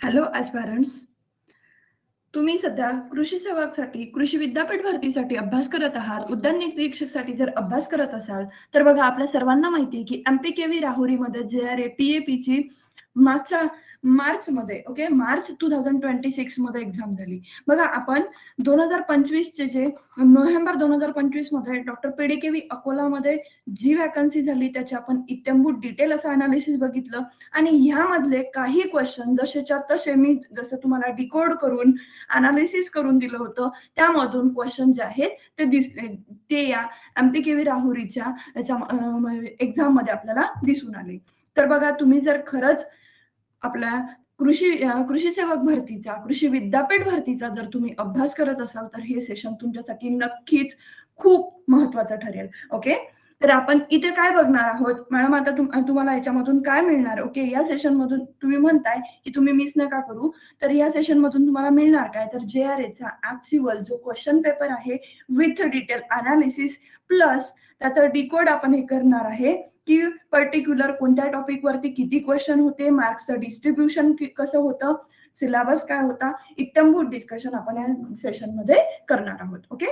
Hello ॲस्पायरंट्स. तुम्ही सध्या कृषी सेवकसाठी, कृषी विद्यापीठ भरतीसाठी अभ्यास करत आहात. उद्यान निरीक्षकसाठी जर अभ्यास करत असाल, तर बघा आपल्या सर्वांना माहिती आहे, की एम-पी-के-व्ही राहुरीमध्ये जे-आर-ए, टी-ए-पीची मागच्या मार्चमध्ये मार्च 2026 मध्ये एक्झाम झाली. बघा आपण 2025 चे जे नोव्हेंबर 2025 मध्ये डॉक्टर पी-डी-के-व्ही अकोलामध्ये जी व्हॅकन्सी झाली त्याचे आपण इत्थंभूत डिटेल असं एनालिसिस बघितलं आणि ह्यामधले काही क्वेश्चन जसेच्या तसे मी जसं तुम्हाला डिकोड करून अनालिसिस करून दिलं होतं त्यामधून क्वेश्चन जे आहेत ते दिसले ते या एम-पी-के-व्ही राहुरीच्या एक्झाम मध्ये आपल्याला दिसून आले. तर बघा तुम्ही जर खरंच आपल्या कृषी सेवक भरतीचा, कृषी विद्यापीठ भरतीचा जर तुम्ही अभ्यास करत असाल तर हे सेशन तुमच्यासाठी नक्कीच खूप महत्वाचं ठरेल. ओके. तर आपण इथे काय बघणार आहोत मॅडम आता तुम्हाला याच्यामधून काय मिळणार ओके या सेशन मधून तुम्ही म्हणताय की तुम्ही मिस नका करू तर या सेशन मधून तुम्हाला मिळणार काय तर जे-आर-एचा ऍक्च्युअल जो क्वेश्चन पेपर आहे विथ डिटेल अनालिसिस प्लस त्याचं डिकोड आपण हे करणार आहे की पर्टिक्युलर कोणत्या टॉपिक वरती किती क्वेश्चन होते, मार्क्सचं डिस्ट्रीब्युशन कसं होतं, सिलेबस काय होता, इत्थंभूत डिस्कशन आपण या सेशन मध्ये करणार आहोत. ओके.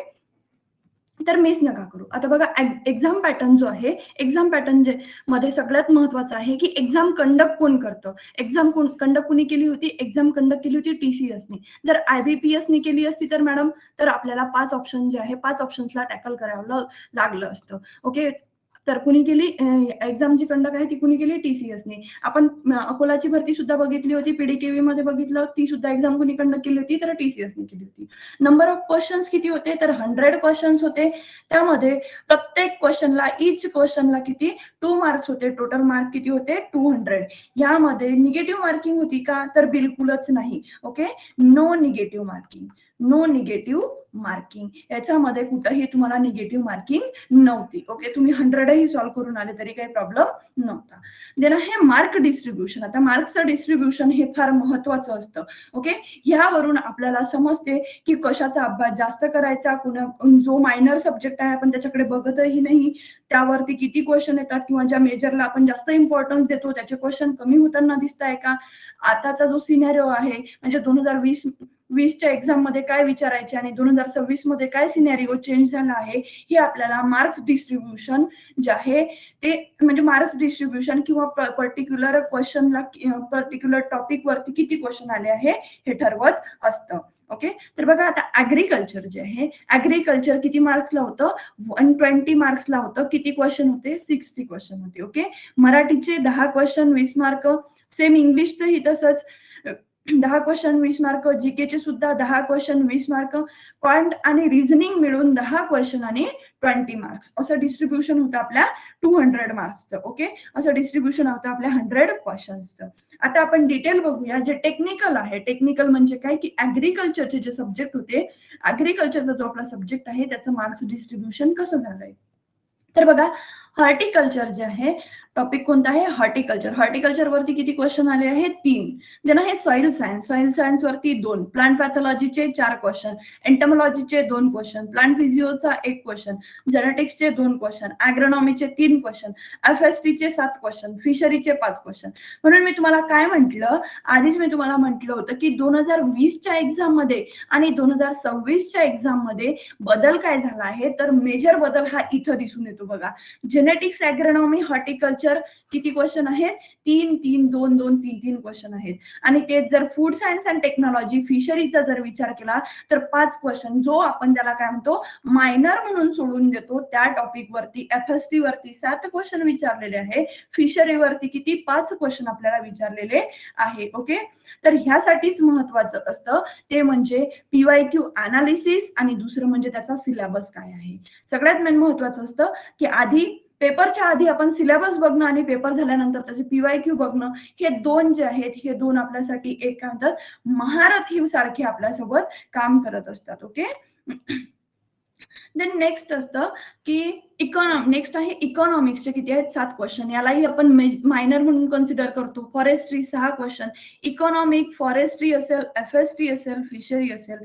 तर मिस नका करू. आता बघा एक्झाम पॅटर्न जो आहे, एक्झाम पॅटर्न जे मध्ये सगळ्यात महत्वाचं आहे की एक्झाम कंडक्ट कोण करतं. एक्झाम कंडक्ट कोणी केली होती, एक्झाम कंडक्ट केली होती टी-सी-एसनी. जर आय-बी-पी-एसनी केली असती तर मॅडम तर आपल्याला 5 ऑप्शन जे आहे 5 ऑप्शन्सला टॅकल करावं लागलं असतं. ओके. तर कुणी केली एक्झाम जी कंडक्ट आहे ती कुणी केली टी-सी-एसनी. आपण अकोलाची भरती सुद्धा बघितली होती, पी-डी-के-व्ही मध्ये बघितलं, ती सुद्धा एक्झाम कुणी कंडक्ट केली होती तर टी-सी-एसनी केली होती. नंबर ऑफ क्वेश्चन्स किती होते तर 100 क्वेश्चन्स होते. त्यामध्ये प्रत्येक क्वेश्चनला ईच क्वेश्चनला किती 2 मार्क्स होते. टोटल मार्क किती होते 200. यामध्ये निगेटिव्ह मार्किंग होती का तर बिलकुलच नाही. Okay. No negative marking. No negative marking याच्यामध्ये कुठंही तुम्हाला निगेटिव्ह मार्किंग नव्हती. ओके. तुम्ही 100ही सॉल्व्ह करून आले तरी काही प्रॉब्लेम नव्हता. देन हे मार्क डिस्ट्रीब्युशन. आता मार्क्सचं डिस्ट्रीब्युशन हे फार महत्वाचं असतं. ओके. यावरून आपल्याला समजते की कशाचा अभ्यास जास्त करायचा, जो मायनर सब्जेक्ट आहे आपण त्याच्याकडे बघतही नाही, त्यावरती किती क्वेश्चन येतात किंवा ज्या मेजरला आपण जास्त इम्पॉर्टन्स देतो त्याचे क्वेश्चन कमी होताना दिसत आहे का. आताचा जो सिनेरिओ आहे म्हणजे 2020च्या एक्झाम मध्ये काय विचारायचे आणि 2026 मध्ये काय सिनेरिओ चेंज झाला आहे हे आपल्याला मार्क्स डिस्ट्रीब्युशन जे आहे ते म्हणजे मार्क्स डिस्ट्रीब्युशन किंवा पर्टिक्युलर क्वेश्चनला पर्टिक्युलर टॉपिक वरती किती क्वेश्चन आले आहे हे ठरवत असतं. ओके. तर बघा आता ऍग्रिकल्चर जे आहे ऍग्रिकल्चर किती मार्क्सला होतं 120 मार्क्सला होतं. किती क्वेश्चन होते 60 क्वेश्चन होते. ओके. मराठीचे 10 क्वेश्चन 20 मार्क. सेम इंग्लिशचंही तसंच 10 क्वेश्चन 20 मार्क. जीकेचे सुद्धा 10 क्वेश्चन 20 मार्क. क्वांट आणि रिझनिंग मिळून 10 क्वेश्चन आणि 20 मार्क्स असं डिस्ट्रीब्युशन होतं आपल्या 200 मार्क्सचं. ओके. असं डिस्ट्रीब्युशन होतं आपल्या 100 क्वेश्चन्सचं. आता आपण डिटेल बघूया जे टेक्निकल आहे. टेक्निकल म्हणजे काय की ऍग्रिकल्चरचे जे सब्जेक्ट होते ऍग्रिकल्चरचा जो आपला सब्जेक्ट आहे त्याचं मार्क्स डिस्ट्रीब्युशन कसं झालंय तर बघा हॉर्टिकल्चर जे आहे टॉपिक कोणता आहे हॉर्टिकल्चर. हॉर्टिकल्चर वरती किती क्वेश्चन आले आहेत 3. ज्यांना हे सॉइल सायन्स. सॉइल सायन्स वरती 2. प्लांट पॅथॉलॉजीचे 4 क्वेश्चन. एंटमॉलॉजीचे 2 क्वेश्चन. प्लांट फिजिओचा 1 क्वेश्चन. जेनेटिक्सचे 2 क्वेश्चन. ॲग्रोनॉमीचे 3 क्वेश्चन. एफ-एस-टीचे 7 क्वेश्चन. फिशरीचे 5 क्वेश्चन. म्हणून मी तुम्हाला काय म्हटलं आधीच मी तुम्हाला म्हटलं होतं की 2020च्या एक्झाम मध्ये आणि 2026च्या एक्झाम मध्ये बदल काय झाला आहे तर मेजर बदल हा इथं दिसून येतो बघा. जेनेटिक्स ॲग्रोनॉमी हॉर्टिकल्चर किती क्वेश्चन आहेत 3 क्वेश्चन आहेत आणि तेच जर फूड सायन्स अँड टेक्नॉलॉजी फिशरीचा जर विचार केला तर 5 क्वेश्चन जो आपण त्याला काय म्हणतो मायनर म्हणून सोडून देतो त्या टॉपिक वरती एफ-एस-टी वरती 7 क्वेश्चन विचारलेले आहे. फिशरी वरती किती 5 क्वेश्चन आपल्याला विचारलेले आहे. ओके. तर ह्यासाठीच महत्वाचं असतं ते म्हणजे पीवायक्यू अनालिसिस आणि दुसरं म्हणजे त्याचा सिलेबस काय आहे. सगळ्यात मेन महत्वाचं असतं की आधी पेपरच्या आधी आपण सिलेबस बघणं आणि पेपर झाल्यानंतर त्याचे पीवायक्यू बघणं हे दोन जे आहेत हे दोन आपल्यासाठी एक काय म्हणतात महारथी सारखे आपल्यासोबत काम करत असतात. ओके. देन नेक्स्ट असतं की नेक्स्ट आहे इकॉनॉमिक्सचे किती आहेत 7 क्वेश्चन. यालाही आपण मायनर म्हणून कन्सिडर करतो. Forestry 6 question. इकॉनॉमिक, फॉरेस्ट्री असेल, एफ-एस-टी असेल, फिशरी असेल,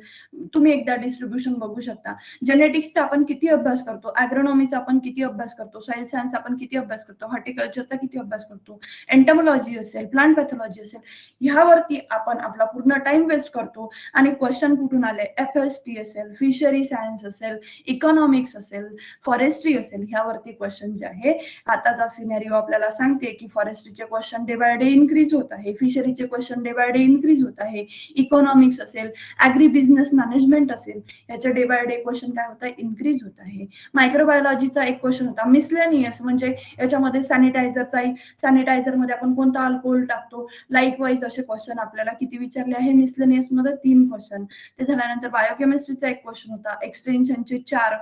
तुम्ही एकदा डिस्ट्रीब्युशन बघू शकता. जेनेटिक्सचा आपण किती अभ्यास करतो, ॲग्रोनॉमीचा आपण किती अभ्यास करतो, सॉइल सायन्स आपण किती अभ्यास करतो, हॉर्टिकल्चरचा किती अभ्यास करतो, एंटोमॉलॉजी असेल, प्लांट पॅथॉलॉजी असेल, ह्यावरती आपण आपला पूर्ण टाइम वेस्ट करतो आणि क्वेश्चन कुठून आले, एफ-एस-टी असेल, फिशरी सायन्स असेल, इकॉनॉमिक्स असेल, फॉरेस्ट्री असेल, ह्यावरती क्वेश्चन जे आहे. आताचा सिनेरिओ आपल्याला सांगते की फॉरेस्ट्रीचे question day by day increase होत आहे, फिशरीचे question day by day increase होत आहे, इकॉनॉमिक्स असेल, ॲग्री बिझनेस मॅनेजमेंट असेल, याचे डे बाय डे क्वेश्चन काय होत आहे, इन्क्रीज होत आहे. मायक्रोबायोलॉजीचा एक क्वेश्चन होता मिसलेनियस, म्हणजे याच्यामध्ये सॅनिटायझरमध्ये आपण कोणता अल्कोहोल टाकतो, लाईक वाईज असे क्वेश्चन आपल्याला किती विचारले आहे मिसलेनियस मध्ये 3 क्वेश्चन. ते झाल्यानंतर बायोकेमिस्ट्रीचा एक क्वेश्चन होता, एक्सटेन्शनचे 4,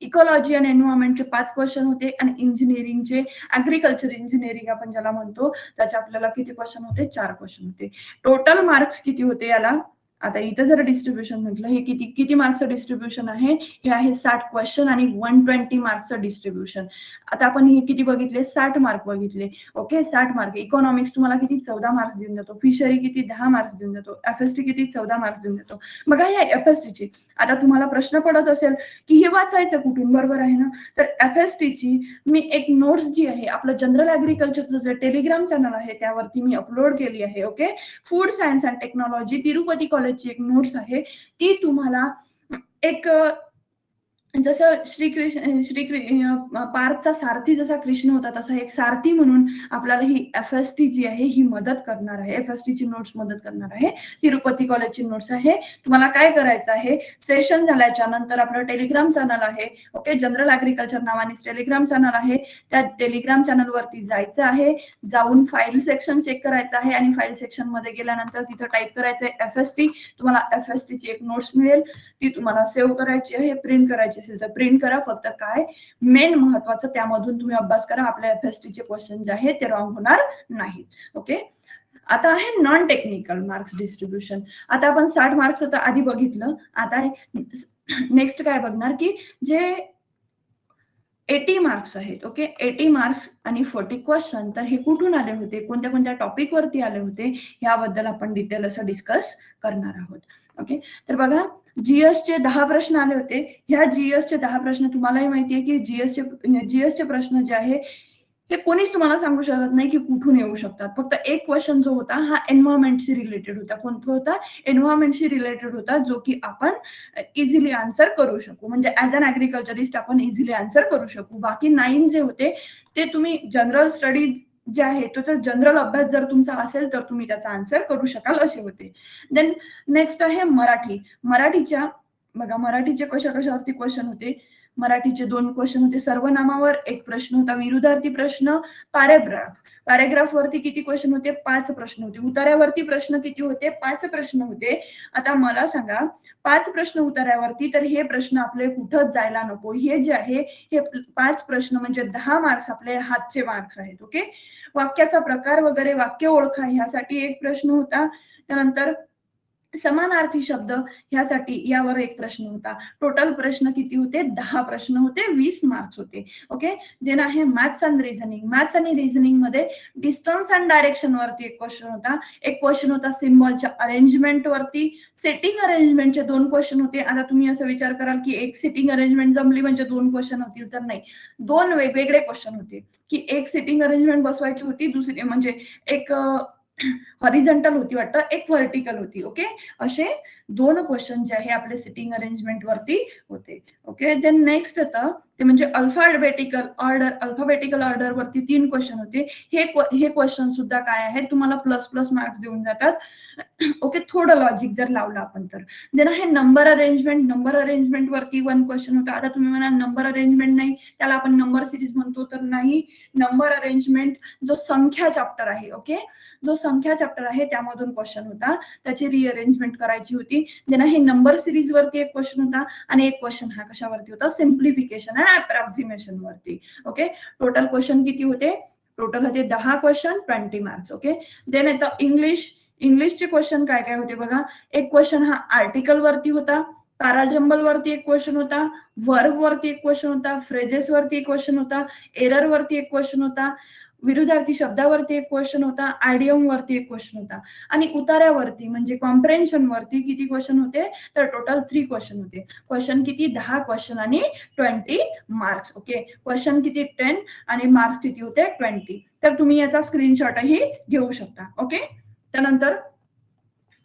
इकॉलॉजी आणि एन्व्हायरमेंटचे 5 क्वेश्चन होते आणि इंजिनिअरिंगचे ॲग्रिकल्चर इंजिनिअरिंग आपण ज्याला म्हणतो त्याचे आपल्याला किती क्वेश्चन होते, 4 क्वेश्चन होते. टोटल मार्क्स किती होते याला, आता इथं जर डिस्ट्रीब्युशन म्हटलं, हे किती किती मार्क्सचं डिस्ट्रीब्युशन आहे, हे आहे 60 क्वेश्चन आणि 120 मार्क्सचं डिस्ट्रीब्युशन. आता आपण हे किती बघितले, 60 मार्क बघितले. Okay, 60 mark. इकॉनॉमिक्स तुम्हाला किती 14 मार्क्स देऊन देतो, फिशरी किती 10 मार्क्स देऊन देतो, एफ-एस-टी किती 14 मार्क्स देऊन देतो. बघा या एफ-एस-टीची आता तुम्हाला प्रश्न पडत असेल की हे वाचायचं कुठून, बरोबर आहे ना. तर एफ-एस-टीची मी एक नोट्स जी आहे, आपलं जनरल ॲग्रिकल्चरचं जे टेलिग्राम चॅनल आहे त्यावरती मी अपलोड केली आहे. Okay, food science and technology Tirupati कॉलेजची एक नोट्स आहे, ती तुम्हाला एक जसं पार्थचा सारथी जसा कृष्ण होता तसा एक सारथी म्हणून आपल्याला ही एफ-एस-टी जी आहे ही मदत करणार आहे. एफ-एस-टीची नोट्स मदत करणार आहे. तिरुपती कॉलेजची नोट्स आहे. तुम्हाला काय करायचं आहे, सेशन झाल्याच्या नंतर आपलं टेलिग्राम चॅनल आहे. ओके, जनरल ॲग्रिकल्चर नावाने टेलिग्राम चॅनल आहे. त्या टेलिग्राम चॅनलवरती जायचं आहे, जाऊन फाईल सेक्शन चेक करायचं आहे आणि फाईल सेक्शन मध्ये गेल्यानंतर तिथं टाईप करायचं आहे एफ-एस-टी. तुम्हाला एफ-एस-टीची एक नोट्स मिळेल, ती तुम्हाला सेव्ह करायची आहे, प्रिंट करायची असेल तर प्रिंट करा. फक्त काय मेन महत्वाचं त्यामधून तुम्ही अभ्यास करा, आपल्या एफ-एस-टीचे क्वेश्चन जे आहे ते रॉंग होणार नाहीत. ओके, आता आहे नॉन टेक्निकल मार्क्स डिस्ट्रीब्युशन. आता आपण 60 मार्क्स तर आधी बघितलं. आता नेक्स्ट काय बघणार की जे 80 मार्क्स आहेत. ओके, 80 मार्क्स आणि 40 क्वेश्चन, तर हे कुठून आले होते, कोणत्या कोणत्या टॉपिक वरती आले होते, याबद्दल आपण डिटेल असं डिस्कस करणार आहोत. ओके, तर बघा जीएसचे 10 प्रश्न आले होते. ह्या जीएसचे 10 प्रश्न तुम्हालाही माहिती आहे की जीएसचे प्रश्न जे आहे ते कोणीच तुम्हाला सांगू शकत नाही की कुठून येऊ शकतात. फक्त एक क्वेश्चन जो होता हा एन्व्हायरमेंटशी रिलेटेड होता. कोणता होता, एन्व्हायरमेंटशी रिलेटेड होता, जो की आपण इझिली आन्सर करू शकू, म्हणजे ऍज अन ॲग्रिकल्चरिस्ट आपण इझिली आन्सर करू शकू. बाकी 9 जे होते ते तुम्ही जनरल स्टडीज जे आहे तो जनरल अभ्यास जर तुमचा असेल तर तुम्ही त्याचा आन्सर करू शकाल असे होते. देन नेक्स्ट आहे मराठी. मराठीच्या बघा मराठीचे कशावरती क्वेश्चन होते. मराठीचे 2 क्वेश्चन होते, सर्वनामावर एक प्रश्न होता, विरुद्धार्थी प्रश्न, पॅरेग्राफ वरती किती क्वेश्चन होते, 5 प्रश्न होते. उतार्यावरती प्रश्न किती होते, 5 प्रश्न होते. आता मला सांगा 5 प्रश्न उतार्यावरती, तर हे प्रश्न आपले कुठंच जायला नको. हे जे आहे हे 5 प्रश्न म्हणजे 10 मार्क्स आपले हातचे मार्क्स आहेत. ओके, वाक्याचा प्रकार वगैरे, वाक्य ओळखा ह्यासाठी एक प्रश्न होता. त्यानंतर समानार्थी शब्द ह्यासाठी यावर एक प्रश्न होता. टोटल प्रश्न किती होते, 10 प्रश्न होते, 20 मार्क्स होते. ओके, देन आहे मॅथ्स अँड रिझनिंग. मॅथ्स आणि रिझनिंग मध्ये डिस्टन्स अँड डायरेक्शन वरती एक क्वेश्चन होता. एक क्वेश्चन होता सिम्बॉलच्या अरेंजमेंट वरती. सेटिंग अरेंजमेंटचे 2 क्वेश्चन होते. आता तुम्ही असं विचार कराल की एक सेटिंग अरेंजमेंट जमली म्हणजे 2 क्वेश्चन होतील, तर नाही, 2 वेगवेगळे क्वेश्चन होते की एक सेटिंग अरेंजमेंट बसवायची होती, दुसरी म्हणजे एक हॉरिझॉन्टल होती वाटतं, एक व्हर्टिकल होती. ओके, असे 2 क्वेश्चन जे आहे आपले सिटिंग अरेंजमेंट वरती होते. ओके, देन नेक्स्ट होतं ते म्हणजे अल्फाबेटिकल ऑर्डर वरती 3 क्वेश्चन होते. हे क्वेश्चन सुद्धा काय आहे तुम्हाला प्लस प्लस मार्क्स देऊन जातात. ओके, थोडं लॉजिक जर लावलं आपण तर. देन आहे नंबर अरेंजमेंट वरती 1 क्वेश्चन होता. आता तुम्ही म्हणाल नंबर अरेंजमेंट नाही, त्याला आपण नंबर सिरीज म्हणतो, तर नाही. नंबर अरेंजमेंट जो संख्या चॅप्टर आहे, ओके, जो संख्या चॅप्टर आहे त्यामधून क्वेश्चन होता, त्याची रिअरेंजमेंट करायची होती. देन हे नंबर सिरीज वरती एक क्वेश्चन होता आणि एक क्वेश्चन हा कशावरती होता, सिम्प्लिफिकेशन अँड अप्रॉक्सिमेशन वरती. ओके, टोटल क्वेश्चन किती होते, टोटल होते 10 क्वेश्चन, 20 मार्क्स. ओके, देन येतं इंग्लिशचे क्वेश्चन काय काय होते बघा. एक क्वेश्चन हा आर्टिकल वरती होता. पॅराजंबल वरती एक क्वेश्चन होता, वर्ब वरती एक क्वेश्चन होता, फ्रेजेस वरती एक क्वेश्चन होता, एरर वरती एक क्वेश्चन होता, विरुद्धार्थी शब्दावरती एक क्वेश्चन होता, आयडियम वरती एक क्वेश्चन होता आणि उतार्यावरती म्हणजे कॉम्प्रेन्शन वरती किती क्वेश्चन होते, तर टोटल 3 क्वेश्चन होते. क्वेश्चन किती 10 क्वेश्चन आणि 20 मार्क्स. ओके, क्वेश्चन किती 10 आणि मार्क्स किती होते 20. तर तुम्ही याचा स्क्रीनशॉटही घेऊ शकता. ओके, त्यानंतर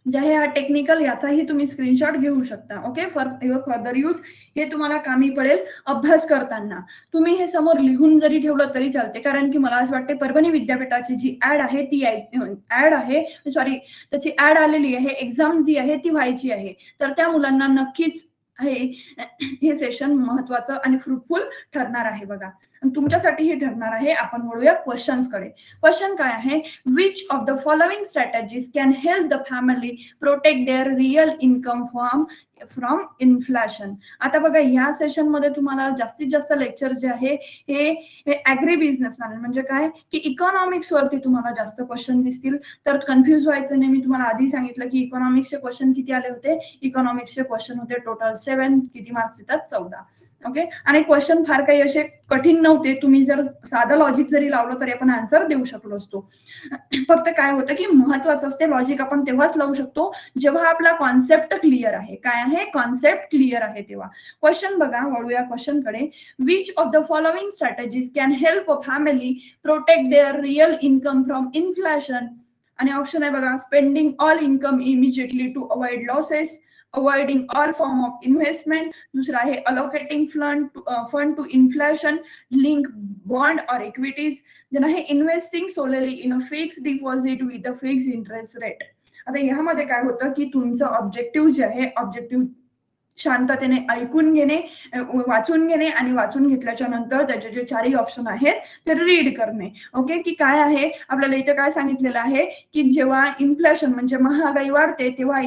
जे आहे हा टेक्निकल याचाही तुम्ही स्क्रीनशॉट घेऊ शकता. Okay, for your further use हे तुम्हाला कामी पडेल अभ्यास करताना. तुम्ही हे समोर लिहून जरी ठेवलं तरी चालते, कारण की मला असं वाटते परभणी विद्यापीठाची जी ऍड आहे ती ऍड आहे, सॉरी त्याची ऍड आलेली आहे, एक्झाम जी आहे ती व्हायची आहे. तर त्या मुलांना नक्कीच हे सेशन महत्वाचं आणि फ्रुटफुल ठरणार आहे. बघा, तुमच्यासाठीही ठरणार आहे. आपण वळूया क्वेश्चन्स कडे. क्वेश्चन काय आहे, which of the following strategies can help the family protect their real income from inflation. आता बघा, ह्या सेशन मध्ये तुम्हाला जास्तीत जास्त लेक्चर जे आहे हे ऍग्री बिझनेस म्हणजे काय की इकॉनॉमिक्स वरती तुम्हाला जास्त क्वेश्चन दिसतील. तर कन्फ्युज व्हायचं नाही. मी तुम्हाला आधी सांगितलं की इकॉनॉमिक्सचे क्वेश्चन किती आले होते. इकॉनॉमिक्सचे क्वेश्चन होते टोटल 7. किती मार्क्स येतात 14. ओके, आणि क्वेश्चन फार काही असे कठीण नव्हते. तुम्ही जर साधं लॉजिक जरी लावलं तरी आपण आन्सर देऊ शकलो असतो. फक्त काय होतं की महत्वाचं असते लॉजिक आपण तेव्हाच लावू शकतो जेव्हा आपला कॉन्सेप्ट क्लिअर आहे. काय आहे, कॉन्सेप्ट क्लिअर आहे तेव्हा. क्वेश्चन बघा, वळूया क्वेश्चन कडे. Which of the following strategies can help a family protect their real income from inflation. आणि ऑप्शन आहे बघा, spending all income immediately to avoid losses, avoiding all form of investment. दुसरा आहे allocating fund to inflation, link bond or equities. Then आहे investing solely in a fix deposit with a fix interest rate. आता ह्यामध्ये काय होतं की तुमचं objective जे आहे, ऑब्जेक्टिव्ह शांततेने ऐकून घेणे, वाचून घेणे आणि वाचून घेतल्याच्या नंतर त्याचे जे चारही ऑप्शन आहेत ते रीड करणे. ओके, की काय आहे आपल्याला इथे काय सांगितलेलं आहे की जेव्हा इन्फ्लेशन म्हणजे महागाई वाढते तेव्हा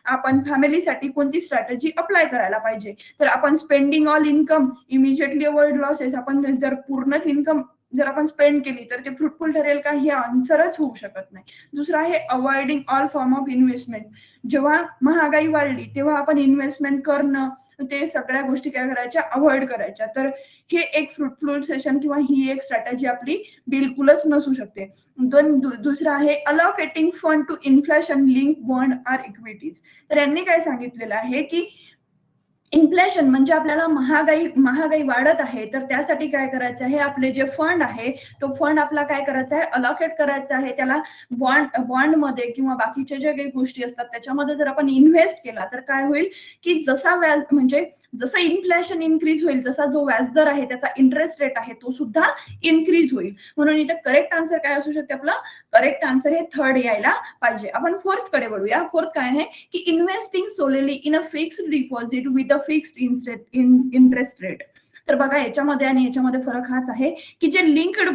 आपण फॅमिलीसाठी कोणती स्ट्रॅटेजी अप्लाय करायला पाहिजे. तर आपण spending all income immediately avoid losses, आपण जर पूर्णच इन्कम जर आपण स्पेंड केली तर ते फ्रुटफुल ठरेल का, हे आन्सरच होऊ शकत नाही. दुसरं आहे avoiding all form of investment. जेव्हा महागाई वाढली तेव्हा आपण इन्व्हेस्टमेंट करणं, ते सगळ्या गोष्टी काय करायच्या, अवॉइड करायच्या. तर हे एक फ्रुटफुल सेशन किंवा ही एक स्ट्रॅटेजी आपली बिलकुलच नसू शकते. दुसरं आहे allocating fund to inflation, link bond or equities. तर यांनी काय सांगितलेलं आहे की इन्फ्लेशन म्हणजे आपल्याला महागाई वाढत आहे, तर त्यासाठी काय करायचं आहे, आपले जे फंड आहे तो फंड आपला काय करायचा आहे, अलोकेट करायचा आहे. त्याला बॉन्डमध्ये किंवा बाकीच्या ज्या काही गोष्टी असतात त्याच्यामध्ये जर आपण इन्व्हेस्ट केला तर काय होईल की जसा व्याज म्हणजे जसं इन्फ्लेशन इन्क्रीज होईल तसा जो व्याजदर आहे त्याचा इंटरेस्ट रेट आहे तो सुद्धा इन्क्रीज होईल. म्हणून इथे करेक्ट आन्सर काय असू शकते, आपला करेक्ट आन्सर हे थर्ड यायला पाहिजे. आपण फोर्थ कडे वळूया. फोर्थ काय आहे की investing सोलेली in a fixed deposit with a fixed interest rate. तर बघा, याच्यामध्ये आणि याच्यामध्ये फरक हाच आहे की जे लिंक्ड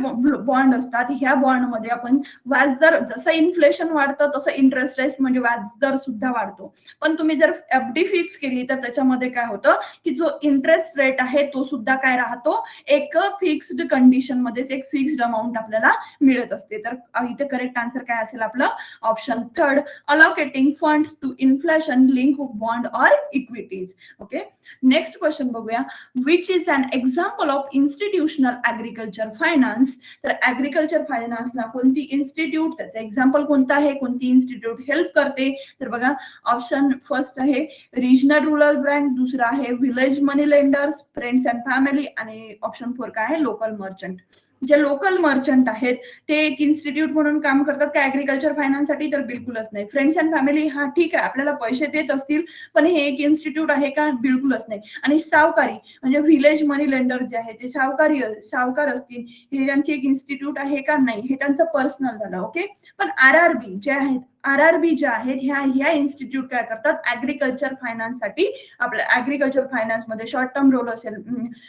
बॉन्ड असतात ह्या बॉन्डमध्ये आपण व्याजदर जसं इन्फ्लेशन वाढतं तसं इंटरेस्ट रेट म्हणजे व्याजदर सुद्धा वाढतो. पण तुम्ही जर एफडी फिक्स केली तर त्याच्यामध्ये काय होतं की जो इंटरेस्ट रेट आहे तो सुद्धा काय राहतो, एक फिक्स्ड कंडिशन मध्येच एक फिक्स्ड अमाऊंट आपल्याला मिळत असते. तर इथे करेक्ट आन्सर काय असेल आपलं, option third, allocating funds to inflation, link bond or equities. Okay, next question बघूया. Which is an example of institutional agriculture finance. तर ऍग्रिकल्चर फायनान्सला कोणती इन्स्टिट्यूट, त्याचं एक्झाम्पल कोणतं आहे, कोणती इन्स्टिट्यूट हेल्प करते. तर बघा, ऑप्शन फर्स्ट आहे रिजनल रूरल बँक, दुसरा आहे village money lenders, friends and family, आणि ऑप्शन 4 काय आहे, लोकल मर्चंट. जे लोकल मर्चंट आहेत ते एक इन्स्टिट्यूट म्हणून काम करतात का ऍग्रिकल्चर फायनान्ससाठी, तर बिलकुलच नाही. फ्रेंड्स अँड फॅमिली हा ठीक आहे, आपल्याला पैसे देत असतील, पण हे एक इन्स्टिट्यूट आहे का, बिलकुलच नाही. आणि सावकारी म्हणजे व्हिलेज मनी लेंडर जे आहे ते सावकार असतील, हे त्यांची एक इन्स्टिट्यूट आहे का, नाही, हे त्यांचं पर्सनल झालं. ओके, पण आरआरबी जे आहेत, आरआरबी ज्या आहेत ह्या इन्स्टिट्यूट काय करतात, ऍग्रिकल्चर फायनान्ससाठी, आपल्या ऍग्रिकल्चर फायनान्स मध्ये शॉर्ट टर्म लोन असेल,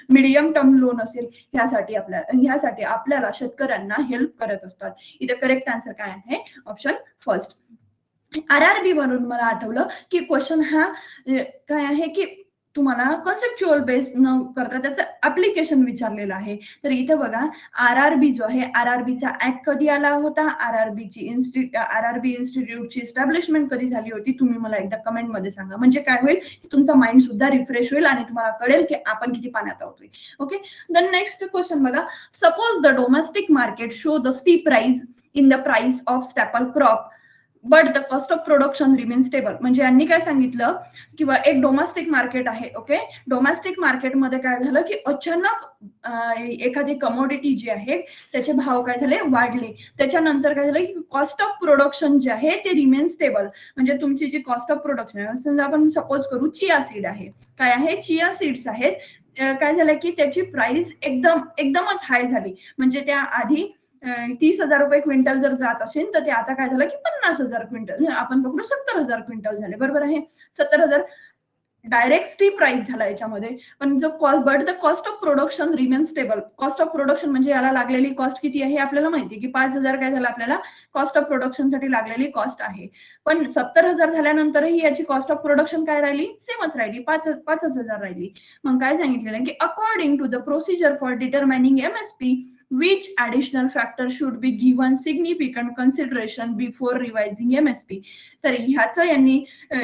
मीडियम टर्म लोन असेल, ह्यासाठी आपल्याला शेतकऱ्यांना हेल्प करत असतात. इथे करेक्ट आन्सर काय आहे, ऑप्शन फर्स्ट. आरआरबी वरून मला आठवलं की क्वेश्चन हा काय आहे की तुम्हाला कन्सेप्च्युअल बेस न करता त्याचं ऍप्लिकेशन विचारलेलं आहे. तर इथे बघा आर-आर-बी जो आहे, आर-आर-बीचा ऍक्ट कधी आला होता, आर-आर-बी इन्स्टिट्यूटची एस्टॅब्लिशमेंट कधी झाली होती, तुम्ही मला एकदा कमेंटमध्ये सांगा. म्हणजे काय होईल की तुमचा माइंड सुद्धा रिफ्रेश होईल आणि तुम्हाला कळेल की आपण किती पाण्यात आहोत. ओके, द नेक्स्ट क्वेश्चन बघा, suppose the domestic market show the steep rise in the price of staple crop but the cost of production remain stable. म्हणजे यांनी काय सांगितलं किंवा एक डोमेस्टिक मार्केट आहे. ओके, डोमेस्टिक मार्केटमध्ये काय झालं की अचानक एखादी कमोडिटी जी आहे त्याचे भाव काय झाले, वाढले. त्याच्यानंतर काय झालं की कॉस्ट ऑफ प्रोडक्शन जे आहे ते रिमेन स्टेबल. म्हणजे तुमची जी कॉस्ट ऑफ प्रोडक्शन आहे, समजा आपण सपोज करू चिया सीड आहे, काय आहे, चिया सीड्स आहेत. काय झालं की त्याची प्राइस एकदमच हाय झाली. म्हणजे त्या आधी 30,000 रुपये क्विंटल जर जात असेल तर ते आता काय झालं की 50,000 क्विंटल, आपण पकडू 70,000 क्विंटल झाले. बरोबर आहे, 70,000 डायरेक्ट स्टीप प्राइस झाला याच्यामध्ये. पण जो cost, but the cost of production remain stable. Cost of production म्हणजे याला लागलेली कॉस्ट किती आहे आपल्याला माहिती की 5,000 काय झालं आपल्याला कॉस्ट ऑफ प्रोडक्शन साठी लागलेली कॉस्ट आहे. पण 70,000 झाल्यानंतरही याची कॉस्ट ऑफ प्रोडक्शन काय राहिली, सेमच राहिली, 5,000 राहिली. मग काय सांगितलेलं की according to the procedure for determining MSP which additional factor should be given significant consideration before revising MSP. तर ह्याचं यांनी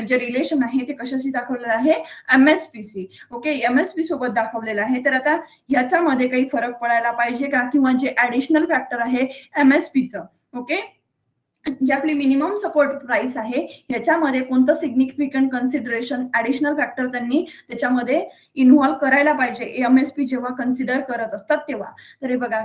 जे रिलेशन आहे ते कशाशी दाखवलेलं आहे, एमएसपीसी. ओके, एमएसपी सोबत दाखवलेलं आहे. तर आता ह्याच्यामध्ये काही फरक पडायला पाहिजे का, किंवा जे ऍडिशनल फॅक्टर आहे एमएसपीचं, ओके, जे आपली मिनिमम सपोर्ट प्राइस आहे ह्याच्यामध्ये कोणतं सिग्निफिकंट कन्सिडरेशन ऍडिशनल फॅक्टर त्यांनी त्याच्यामध्ये इन्व्हॉल्व करायला पाहिजे एमएसपी जेव्हा कन्सिडर करत असतात तेव्हा. तर हे बघा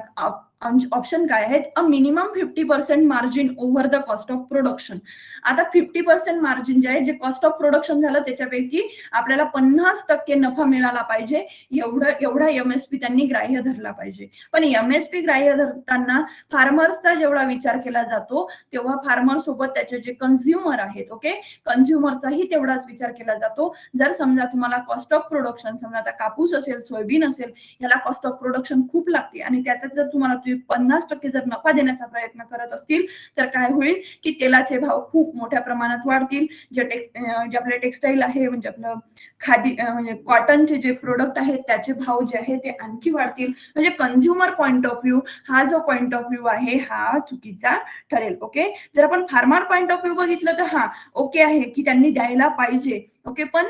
ऑप्शन काय आहेत, a minimum 50% margin over the cost of production. आता 50% मार्जिन जे आहे, जे कॉस्ट ऑफ प्रोडक्शन झालं त्याच्यापैकी आपल्याला 50% नफा मिळाला पाहिजे, एवढा एमएसपी त्यांनी ग्राह्य धरला पाहिजे. पण एमएसपी ग्राह्य धरताना फार्मर्सचा जेवढा विचार केला जातो तेव्हा फार्मर सोबत त्याचे जे कन्झ्युमर आहेत, ओके, कन्झ्युमरचाही तेवढाच विचार केला जातो. जर समजा तुम्हाला कॉस्ट ऑफ प्रोडक्शन, समजा आता कापूस असेल, सोयाबीन असेल, याला कॉस्ट ऑफ प्रोडक्शन खूप लागते आणि त्याच्यात जर तुम्हाला 50% जर नफा देण्याचा प्रयत्न करत असतील तर काय होईल की तेलाचे भाव खूप मोठ्या प्रमाणात वाढतील. जे आपले टेक्सटाईल आहे, म्हणजे आपलं खादी, म्हणजे कॉटनचे जे प्रोडक्ट आहेत त्याचे भाव जे आहे ते आणखी वाढतील. म्हणजे कन्झ्युमर पॉइंट ऑफ व्ह्यू, हा जो पॉइंट ऑफ व्ह्यू आहे हा चुकीचा ठरेल. ओके, जर आपण फार्मर पॉइंट ऑफ व्ह्यू बघितलं तर हा ओके आहे की त्यांनी द्यायला पाहिजे. ओके, पण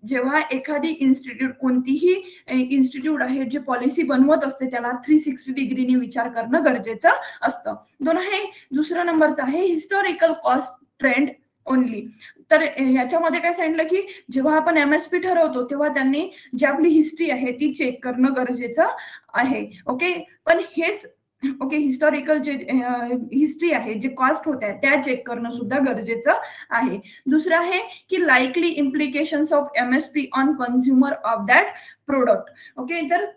जेव्हा एखादी इन्स्टिट्यूट, कोणतीही इन्स्टिट्यूट आहे जे पॉलिसी बनवत असते त्याला 360 डिग्रीने विचार करणं गरजेचं असतं. दोन आहे, दुसरा नंबरचा आहे हिस्टॉरिकल कॉस्ट ट्रेंड ओनली. तर याच्यामध्ये काय सांगितलं की जेव्हा आपण एमएसपी ठरवतो तेव्हा त्यांनी जी आपली हिस्ट्री आहे ती चेक करणं गरजेचं आहे. ओके, पण हेच ओके, हिस्टॉरिकल जे हिस्ट्री आहे, जे कॉस्ट होत्या त्या चेक करणं सुद्धा गरजेचं आहे. दुसरं आहे की likely implications of MSP on consumer of that product. Okay, तर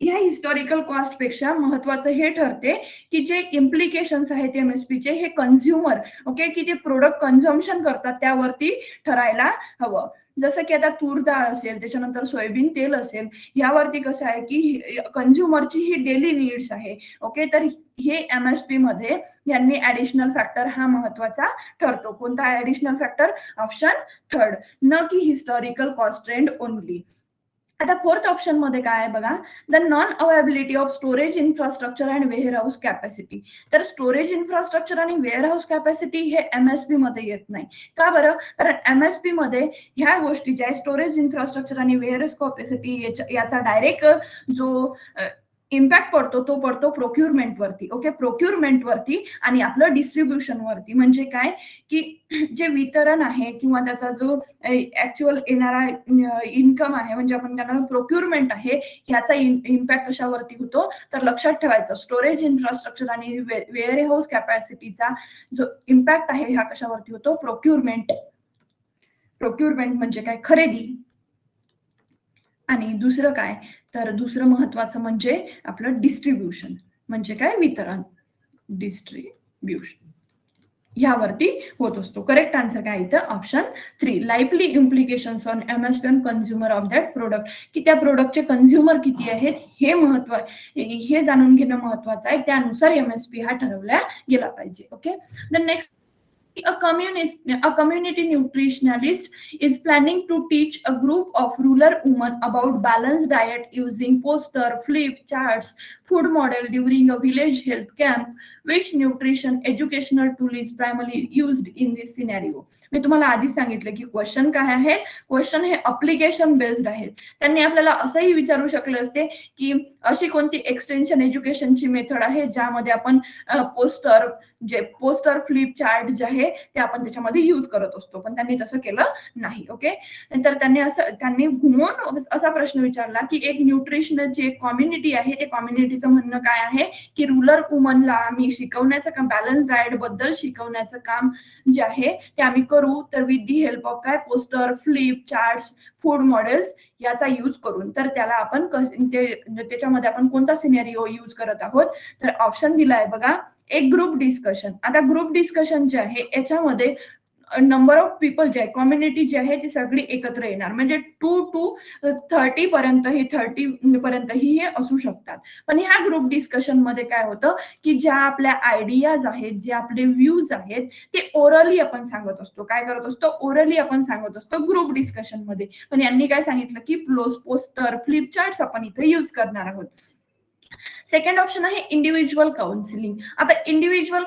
या हिस्टॉरिकल कॉस्ट पेक्षा महत्वाचं हे ठरते की जे इम्प्लिकेशन्स आहेत एमएसपीचे हे कन्झ्युमर, ओके, की जे प्रोडक्ट कन्झम्पशन करतात त्यावरती ठरायला हवं. जसं की आता तूर डाळ असेल, त्याच्यानंतर सोयाबीन तेल असेल, यावरती कसं आहे की कन्झ्युमरची ही डेली नीड्स आहे. ओके, तर हे एमएसपी मध्ये यांनी ऍडिशनल फॅक्टर हा महत्वाचा ठरतो. कोणता ऍडिशनल फॅक्टर, ऑप्शन थर्ड, न की हिस्टॉरिकल कॉस्ट ट्रेंड ओनली. आता फोर्थ ऑप्शन मध्ये काय आहे बघा, the non availability of storage infrastructure and warehouse capacity. तर स्टोरेज इन्फ्रास्ट्रक्चर आणि वेअर हाऊस कॅपॅसिटी हे एमएसपी मध्ये येत नाही. का बरं, कारण एमएसपी मध्ये ह्या गोष्टी ज्या आहे, स्टोरेज इन्फ्रास्ट्रक्चर आणि वेअर हाऊस कॅपॅसिटी, याचा डायरेक्ट जो इम्पॅक्ट पडतो तो पडतो प्रोक्युरमेंट वरती. ओके, प्रोक्युरमेंट वरती आणि आपलं डिस्ट्रीब्युशन वरती. म्हणजे काय की जे वितरण आहे किंवा त्याचा जो ऍक्च्युअल येणारा इन्कम आहे, म्हणजे आपण त्यांना प्रोक्युरमेंट आहे, ह्याचा इम्पॅक्ट कशावरती होतो, तर लक्षात ठेवायचं स्टोरेज इन्फ्रास्ट्रक्चर आणि वेअर हाऊस कॅपॅसिटीचा जो इम्पॅक्ट आहे हा कशावरती होतो, प्रोक्युरमेंट. प्रोक्युरमेंट म्हणजे काय, खरेदी. आणि दुसरं काय, तर दुसरं महत्वाचं म्हणजे आपलं डिस्ट्रीब्युशन, म्हणजे काय, वितरण, डिस्ट्रीब्युशन ह्यावरती होत असतो. करेक्ट आन्सर काय इथं, option 3, likely implications on MSP on consumer of that product, की त्या प्रोडक्टचे कन्झ्युमर किती आहेत हे जाणून घेणं महत्वाचं आहे. त्यानुसार एमएसपी हा ठरवला गेला पाहिजे. Okay, the next A community nutritionalist is planning to teach a group of rural women about balanced diet using poster, flip charts, food model during a village health camp. Which nutrition educational tool is primarily used in this scenario? मी तुम्हाला आधी सांगितलं की question काय आहे, question हे application based आहे. त्यांनी आपल्याला असंही विचारू शकले असते की अशी कोणती एक्सटेन्शन एज्युकेशनची मेथड आहे ज्यामध्ये आपण पोस्टर फ्लिप चार्ट जे आहे ते आपण त्याच्यामध्ये यूज करत असतो, पण त्यांनी तसं केलं नाही. ओके, तर त्यांनी घुमून असा प्रश्न विचारला की एक न्यूट्रिशनची एक कम्युनिटी आहे, ते कम्युनिटीचं म्हणणं काय आहे की रुरल वुमनला आम्ही शिकवण्याचं काम, बॅलन्स डाएट बद्दल शिकवण्याचं काम जे आहे ते आम्ही करू, तर विथ दी हेल्प ऑफ काय, poster, flip charts, food models याचा यूज करून. तर त्याला आपण त्याच्यामध्ये आपण कोणता सिनेरिओ यूज करत आहोत, तर ऑप्शन दिलाय बघा, एक ग्रुप डिस्कशन. आता ग्रुप डिस्कशन जे आहे याच्यामध्ये नंबर ऑफ पीपल जे आहे, कम्युनिटी जी आहे ती सगळी एकत्र येणार, म्हणजे 2 to 30 पर्यंत, ही 30 पर्यंत ही हे असू शकतात. पण ह्या ग्रुप डिस्कशन मध्ये काय होतं की ज्या आपल्या आयडियाज आहेत, जे आपले व्ह्यूज आहेत, ते ओरली आपण सांगत असतो. काय करत असतो, ओरली आपण सांगत असतो ग्रुप डिस्कशन मध्ये. पण यांनी काय सांगितलं की पोस्टर, फ्लिप चार्ट्स आपण इथे यूज करणार आहोत. सेकंड ऑप्शन आहे इंडिव्हिज्युअल काउन्सिलिंग. आता इंडिव्हिज्युअल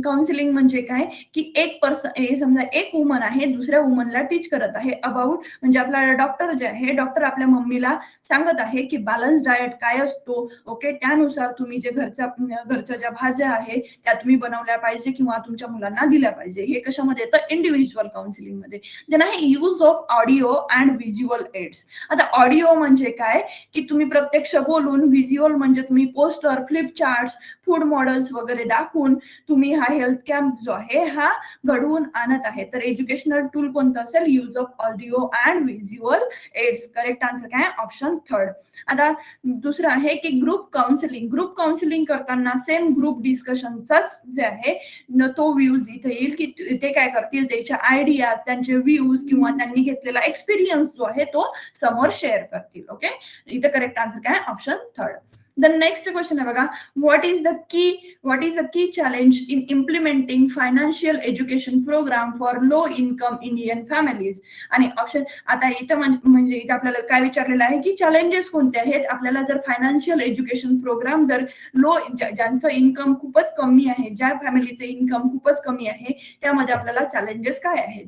काउन्सिलिंग म्हणजे काय की एक पर्सन, समजा एक वुमन आहे दुसऱ्या वुमनला टीच करत आहे अबाउट, म्हणजे आपला डॉक्टर जे आहे, डॉक्टर आपल्या मम्मीला सांगत आहे की बॅलन्स डाएट काय असतो. ओके, त्यानुसार तुम्ही जे घरच्या ज्या भाज्या आहे त्या तुम्ही बनवल्या पाहिजे किंवा तुमच्या मुलांना दिल्या पाहिजे. हे कशामध्ये येतं, इंडिव्हिज्युअल काउन्सिलिंग मध्ये. देन आहे use of audio and visual aids. आता ऑडिओ म्हणजे काय की तुम्ही प्रत्यक्ष बोलून, व्हिज्युअल म्हणजे तुम्ही poster, flip charts, food models वगैरे दाखवून तुम्ही हा हेल्थ कॅम्प जो आहे हा घडवून आणत आहे. तर एज्युकेशनल टूल कोणतं असेल, use of audio and visual aids. Correct answer काय, ऑप्शन थर्ड. आता दुसरं आहे की ग्रुप काउन्सिलिंग. ग्रुप काउन्सिलिंग करताना सेम ग्रुप डिस्कशनचाच जे आहे तो व्ह्यूज इथे येईल की ते काय करतील, त्याच्या आयडियाज, त्यांचे व्ह्यूज किंवा त्यांनी घेतलेला एक्सपिरियन्स जो आहे तो समोर शेअर करतील. ओके, इथे करेक्ट आन्सर काय, option third. The next question आहे बघा, what is the key challenge in implementing financial education program for low income Indian families. आणि ऑप्शन, आता इथं म्हणजे इथं आपल्याला काय विचारलेलं आहे की चॅलेंजेस कोणते आहेत. आपल्याला जर फायनान्शियल एज्युकेशन प्रोग्राम जर ज्यांचं इन्कम खूपच कमी आहे, ज्या फॅमिलीचं इन्कम खूपच कमी आहे, त्यामध्ये आपल्याला चॅलेंजेस काय आहेत.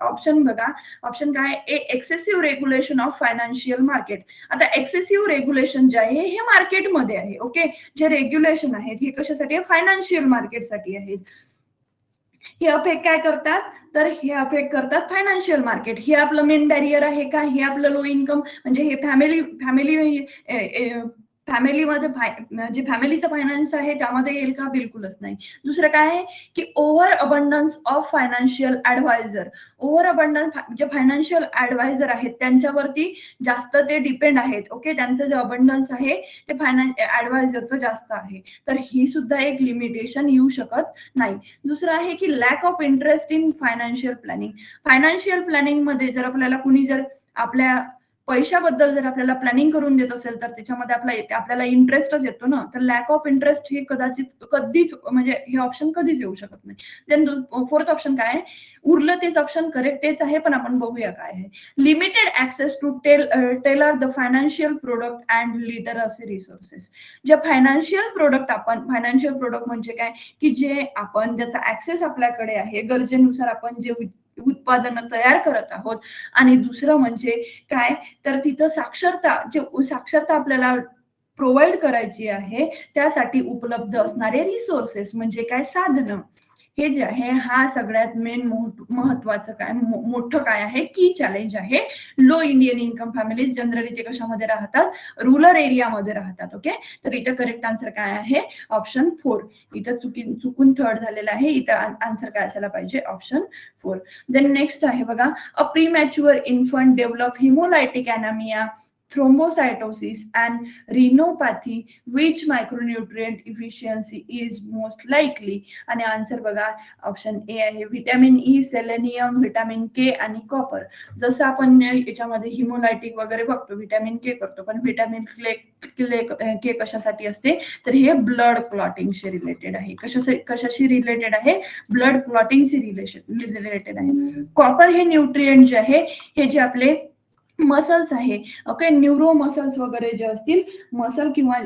ऑप्शन बघा, ऑप्शन काय, excessive regulation of financial market. आता एक्सेसिव्ह रेग्युलेशन जे आहे हे मार्केटमध्ये आहे. ओके, जे रेग्युलेशन आहेत हे कशासाठी आहे, फायनान्शियल मार्केटसाठी आहेत. हे अफेक्ट काय करतात, तर हे अफेक्ट करतात फायनान्शियल मार्केट. हे आपलं मेन बॅरियर आहे का, हे आपलं लो इन्कम, म्हणजे हे फॅमिलीमध्ये जे फॅमिलीचं फायनान्स आहे त्यामध्ये येईल का, बिलकुलच नाही. दुसरं काय आहे की over abundance of financial adviser. Over abundance, जे फायनान्शियल ऍडवायझर आहेत त्यांच्यावरती जास्त ते डिपेंड आहेत. ओके, त्यांचं जे अबंडन्स आहे ते ऍडवायझरचं जास्त आहे, तर ही सुद्धा एक लिमिटेशन येऊ शकत नाही. दुसरं आहे की lack of interest in financial planning. Financial planning मध्ये जर आपल्याला कुणी जर आपल्या पैशाबद्दल जर आपल्याला प्लॅनिंग करून देत असेल तर त्याच्यामध्ये आपल्याला इंटरेस्टच येतो ना. तर लॅक ऑफ इंटरेस्ट हे कधीच म्हणजे हे ऑप्शन कधीच येऊ शकत नाही. देन फोर्थ ऑप्शन काय आहे, उरलं तेच ऑप्शन करेक्ट तेच आहे, पण आपण बघूया काय आहे. Limited access to tailor the financial product and literacy resources. जे फायनान्शियल प्रोडक्ट म्हणजे काय की जे आपण ज्याचा ऍक्सेस आपल्याकडे आहे, गरजेनुसार आपण जे उत्पादनं तयार करत आहोत. आणि दुसरं म्हणजे काय, तर तिथं साक्षरता आपल्याला प्रोव्हाइड करायची आहे, त्यासाठी उपलब्ध असणारे रिसोर्सेस म्हणजे काय, साधनं. हे जे आहे हा सगळ्यात मेन महत्वाचं काय, मोठं काय आहे, की चॅलेंज आहे. Low Indian income families generally ते कशामध्ये राहतात, रूरल एरियामध्ये राहतात. ओके, तर इथं करेक्ट आन्सर काय आहे, ऑप्शन 4. इथं चुकून थर्ड झालेलं आहे, इथं आन्सर काय असायला पाहिजे, ऑप्शन 4. देन नेक्स्ट आहे बघा, a premature infant develop hemolytic anaemia thrombocytosis and renopathy, which micronutrient deficiency is most likely? आणि आन्सर बघा ऑप्शन ए आहे vitamin E, selenium, vitamin K आणि कॉपर. जसं आपण याच्यामध्ये हिमोलायटिक वगैरे बघतो, व्हिटॅमिन के करतो, पण व्हिटॅमिन के कशासाठी असते तर हे ब्लड क्लॉटिंगशी रिलेटेड आहे. कशाशी रिलेटेड आहे? ब्लड क्लॉटिंगशी रिलेटेड आहे. कॉपर हे न्यूट्रिएंट जे आहे हे जे आपले मसल्स आहे, ओके, न्यूरो मसल्स वगैरे जे असतील, मसल किंवा